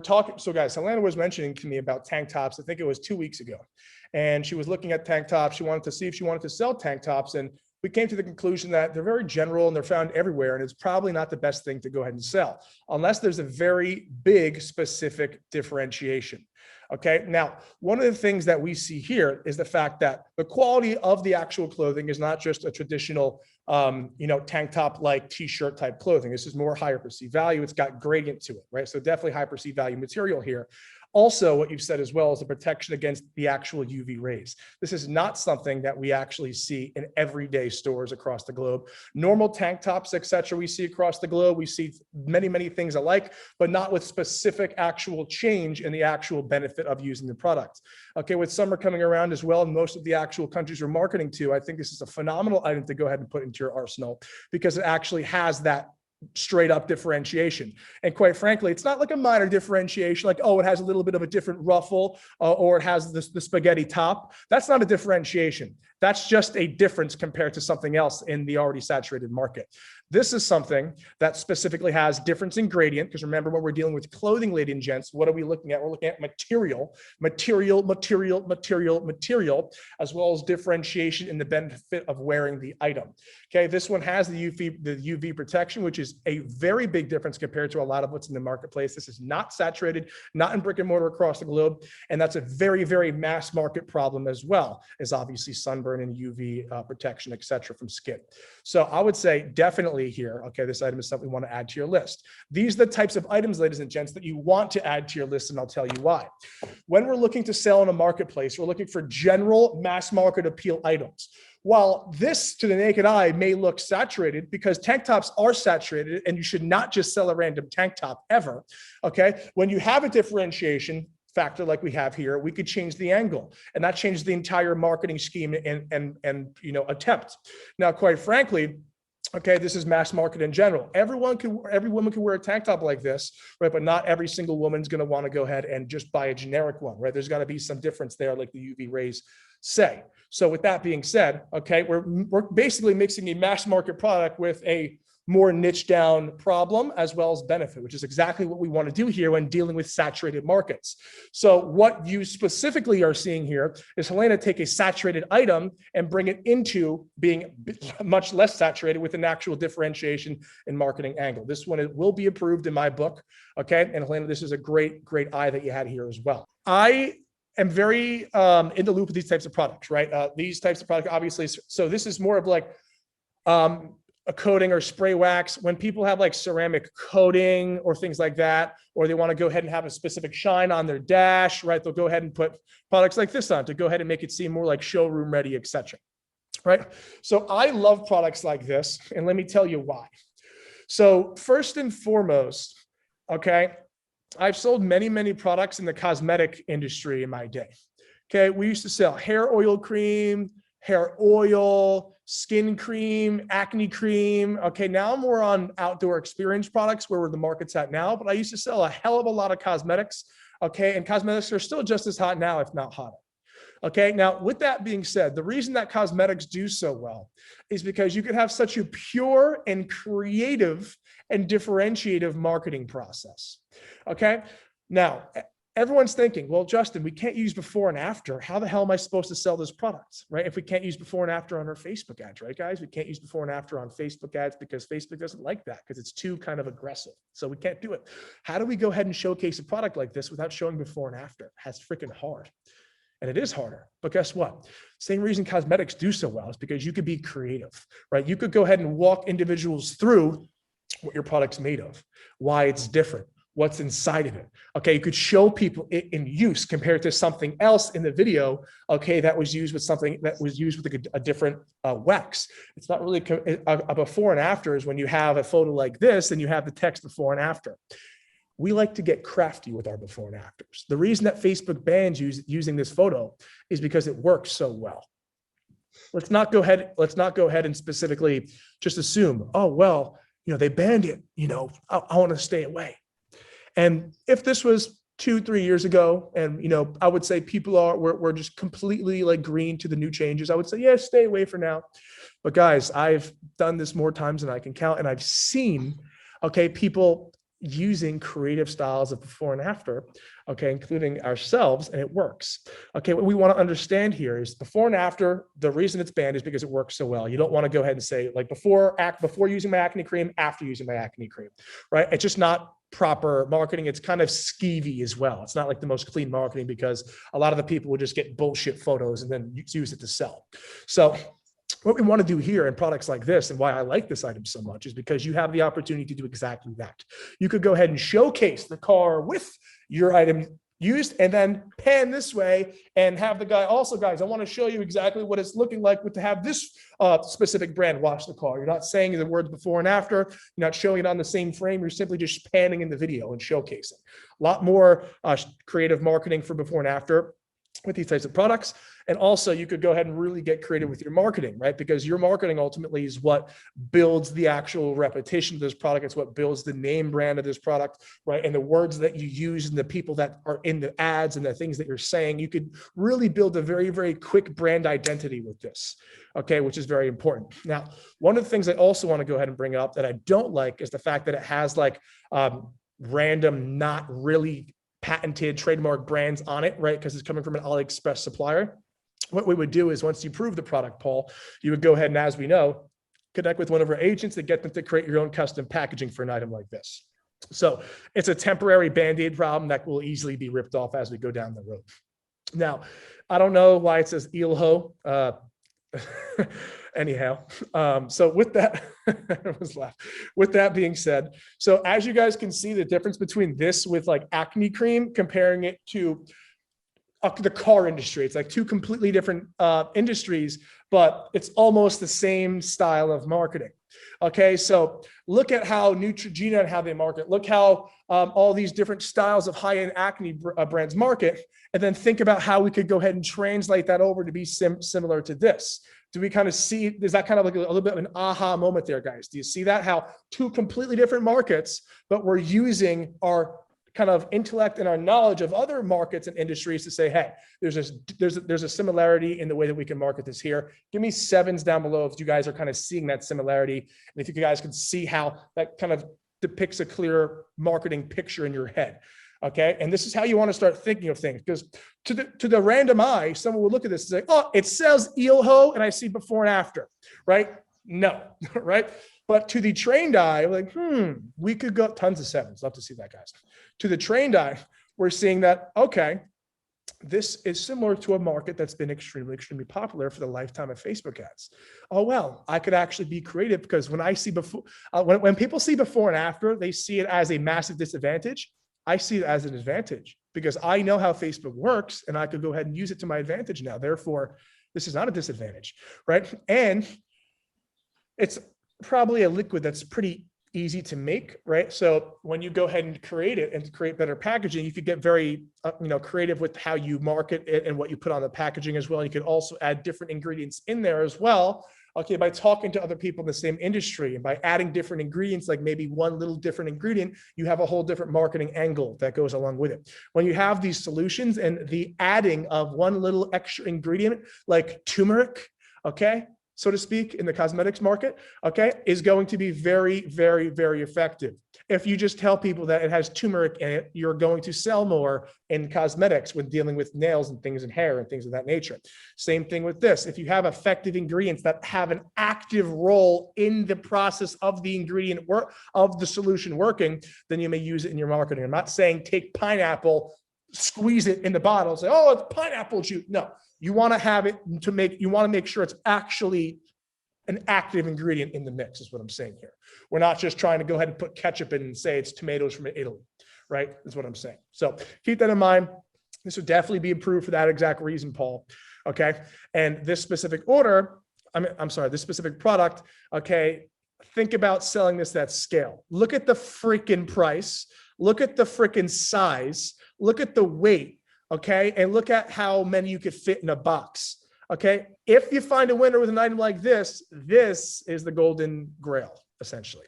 talking. So guys, Helena was mentioning to me about tank tops. I think it was 2 weeks ago. And she was looking at tank tops. She wanted to see if she wanted to sell tank tops. And we came to the conclusion that they're very general and they're found everywhere. And it's probably not the best thing to go ahead and sell unless there's a very big specific differentiation. Okay. Now, one of the things that we see here is the fact that the quality of the actual clothing is not just a traditional, tank top like t-shirt type clothing. This is more higher perceived value. It's got gradient to it, right? So definitely high perceived value material here. Also, what you've said as well is the protection against the actual UV rays. This is not something that we actually see in everyday stores across the globe. Normal tank tops, etc., we see across the globe. We see many, many things alike, but not with specific actual change in the actual benefit of using the product. Okay, with summer coming around as well, and most of the actual countries we're marketing to, I think this is a phenomenal item to go ahead and put into your arsenal because it actually has that straight up differentiation. And quite frankly, it's not like a minor differentiation, like, oh, it has a little bit of a different ruffle or it has the spaghetti top. That's not a differentiation. That's just a difference compared to something else in the already saturated market. This is something that specifically has difference in gradient, because remember, when we're dealing with clothing, ladies and gents, what are we looking at? We're looking at material, as well as differentiation in the benefit of wearing the item. Okay, this one has the UV protection, which is a very big difference compared to a lot of what's in the marketplace. This is not saturated, not in brick and mortar across the globe. And that's a very, very mass market problem as well, as obviously sunburn and UV protection, et cetera, from skin. So I would say definitely here, okay, this item is something we want to add to your list. These are the types of items, ladies and gents, that you want to add to your list, and I'll tell you why. When we're looking to sell in a marketplace, we're looking for general mass market appeal items. While this to the naked eye may look saturated, because tank tops are saturated and you should not just sell a random tank top ever, okay? When you have a differentiation factor like we have here, we could change the angle, and that changes the entire marketing scheme and attempt. Now, quite frankly, okay, this is mass market in general. Every woman can wear a tank top like this, right? But not every single woman's going to want to go ahead and just buy a generic one, right? There's got to be some difference there, like the UV rays say. So with that being said, okay, we're basically mixing a mass market product with a more niche down problem as well as benefit, which is exactly what we want to do here when dealing with saturated markets. So what you specifically are seeing here is Helena take a saturated item and bring it into being much less saturated with an actual differentiation in marketing angle. This one will be approved in my book. Okay. And Helena, this is a great, great eye that you had here as well. I am very in the loop with these types of products, right? These types of products, obviously. So this is more of like, a coating or spray wax. When people have like ceramic coating or things like that, or they want to go ahead and have a specific shine on their dash, right? They'll go ahead and put products like this on to go ahead and make it seem more like showroom ready, etc. Right? So I love products like this, and let me tell you why. So first and foremost, okay, I've sold many, many products in the cosmetic industry in my day. Okay, we used to sell hair oil cream, hair oil, skin cream, acne cream. Okay, now I'm more on outdoor experience products where the market's at now, but I used to sell a hell of a lot of cosmetics. Okay, and cosmetics are still just as hot now, if not hotter. Okay, now with that being said, the reason that cosmetics do so well is because you could have such a pure and creative and differentiative marketing process. Okay, now everyone's thinking, well, Justin, we can't use before and after. How the hell am I supposed to sell this product, right? If we can't use before and after on our Facebook ads, right, guys? We can't use before and after on Facebook ads because Facebook doesn't like that because it's too kind of aggressive. So we can't do it. How do we go ahead and showcase a product like this without showing before and after? That's freaking hard. And it is harder, but guess what? Same reason cosmetics do so well is because you could be creative, right? You could go ahead and walk individuals through what your product's made of, why it's different, what's inside of it. Okay, you could show people it in use compared to something else in the video, okay, that was used with something that was used with a different wax. It's not really a before and after is when you have a photo like this and you have the text before and after. We like to get crafty with our before and afters. The reason that Facebook bans using this photo is because it works so well. Let's not go ahead and specifically just assume, oh, well, they banned it, I want to stay away. And if this was 2-3 years ago, and I would say people we're just completely like green to the new changes, I would say, yeah, stay away for now. But guys, I've done this more times than I can count, and I've seen, okay, people using creative styles of before and after, okay, including ourselves, and it works. Okay, what we want to understand here is before and after, the reason it's banned is because it works so well. You don't want to go ahead and say like before using my acne cream, after using my acne cream, right? It's just not proper marketing. It's kind of skeevy as well. It's not like the most clean marketing because a lot of the people will just get bullshit photos and then use it to sell. So what we want to do here in products like this, and why I like this item so much, is because you have the opportunity to do exactly that. You could go ahead and showcase the car with your item used and then pan this way and have the guy also, guys, I want to show you exactly what it's looking like to have this specific brand wash the car. You're not saying the words before and after. You're not showing it on the same frame. You're simply just panning in the video and showcasing. A lot more creative marketing for before and after with these types of products. And also you could go ahead and really get creative with your marketing, right? Because your marketing ultimately is what builds the actual repetition of this product. It's what builds the name brand of this product, right? And the words that you use and the people that are in the ads and the things that you're saying, you could really build a very, very quick brand identity with this, okay? Which is very important. Now, one of the things I also want to go ahead and bring up that I don't like is the fact that it has like random, not really patented trademark brands on it, right? Because it's coming from an AliExpress supplier. What we would do is once you prove the product, Paul, you would go ahead and, as we know, connect with one of our agents to get them to create your own custom packaging for an item like this. So it's a temporary Band-Aid problem that will easily be ripped off as we go down the road. Now, I don't know why it says Ilho. Anyhow, so with that, with that being said, so as you guys can see the difference between this with like acne cream, comparing it to the car industry, it's like two completely different industries, but it's almost the same style of marketing. Okay, so look at how Neutrogena and how they market. Look how all these different styles of high-end acne brands market, and then think about how we could go ahead and translate that over to be similar to this. Do we kind of see, is that kind of like a little bit of an aha moment there, guys? Do you see that? How two completely different markets, but we're using our kind of intellect and our knowledge of other markets and industries to say, hey, there's a similarity in the way that we can market this here. Give me 7s down below if you guys are kind of seeing that similarity. And if you guys can see how that kind of depicts a clear marketing picture in your head. Okay. And this is how you want to start thinking of things, because to the random eye, someone will look at this and say, oh, it says Ilho and I see before and after, right? No, right? But to the trained eye, like, we could go tons of 7s. Love to see that, guys. To the trained eye, we're seeing that, okay, this is similar to a market that's been extremely, extremely popular for the lifetime of Facebook ads. Oh, well, I could actually be creative because when I see before, when people see before and after, they see it as a massive disadvantage. I see it as an advantage because I know how Facebook works and I could go ahead and use it to my advantage now. Therefore, this is not a disadvantage, right? And it's probably a liquid that's pretty easy to make, right? So when you go ahead and create it and create better packaging, you could get very, creative with how you market it and what you put on the packaging as well. You could also add different ingredients in there as well. Okay, by talking to other people in the same industry and by adding different ingredients, like maybe one little different ingredient, you have a whole different marketing angle that goes along with it. When you have these solutions and the adding of one little extra ingredient, like turmeric, okay, so to speak, in the cosmetics market, okay, is going to be very, very, very effective. If you just tell people that it has turmeric in it, you're going to sell more in cosmetics when dealing with nails and things and hair and things of that nature. Same thing with this. If you have effective ingredients that have an active role in the process of the ingredient work of the solution working, then you may use it in your marketing. I'm not saying take pineapple, squeeze it in the bottle, say, oh, it's pineapple juice. No. You want to have it you want to make sure it's actually an active ingredient in the mix is what I'm saying here. We're not just trying to go ahead and put ketchup in and say it's tomatoes from Italy, right? That's what I'm saying. So keep that in mind. This would definitely be improved for that exact reason, Paul. Okay. And this specific this specific product, okay, think about selling this at scale. Look at the freaking price. Look at the freaking size. Look at the weight. Okay. And look at how many you could fit in a box. Okay. If you find a winner with an item like this, this is the golden grail, essentially.